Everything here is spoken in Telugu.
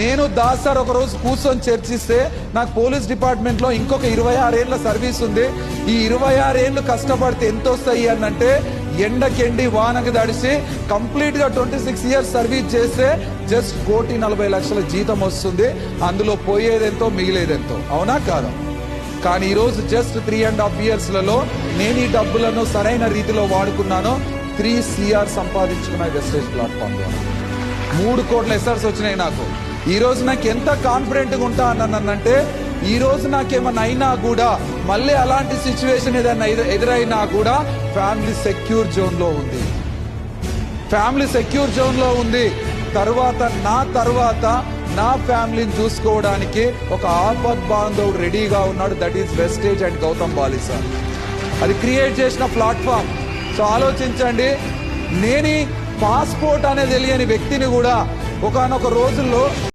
నేను దాసార్ ఒక రోజు కూర్చొని చర్చిస్తే నాకు పోలీస్ డిపార్ట్మెంట్లో ఇంకొక 26 ఏళ్ళ సర్వీస్ ఉంది. ఈ 26 ఏళ్ళు కష్టపడితే ఎంత వస్తాయి అనంటే ఎండకెండి వానకి దడిసి కంప్లీట్ గా 26 ఇయర్స్ సర్వీస్ చేస్తే జస్ట్ 1,40,00,000 జీతం వస్తుంది. అందులో పోయేదెంతో మిగిలేదెంతో, అవునా కాదా? కానీ ఈరోజు జస్ట్ 3.5 ఇయర్స్లలో నేను ఈ డబ్బులను సరైన రీతిలో వాడుకున్నాను. 3 CR సంపాదించుకున్నాయి వెస్టేజ్ ప్లాట్ఫామ్ ద్వారా. 3 కోట్ల ఎస్ఆర్స్ వచ్చినాయి నాకు. ఈ రోజు నాకు ఎంత కాన్ఫిడెంట్గా ఉంటా అన్నానంటే, ఈ రోజు నాకేమన్నా అయినా కూడా, మళ్ళీ అలాంటి సిచ్యువేషన్ ఏదైనా ఎదురైనా కూడా ఫ్యామిలీ సెక్యూర్ జోన్ లో ఉంది. ఫ్యామిలీ సెక్యూర్ జోన్ లో ఉంది. తర్వాత నా ఫ్యామిలీని చూసుకోవడానికి ఒక ఆపద్ బాంధవుడు రెడీగా ఉన్నాడు. That is wastage and Gautam బాలిసా. అది క్రియేట్ చేసిన ప్లాట్ఫామ్. సో ఆలోచించండి, నేను పాస్పోర్ట్ అనేది తెలియని వ్యక్తిని కూడా ఒకానొక రోజుల్లో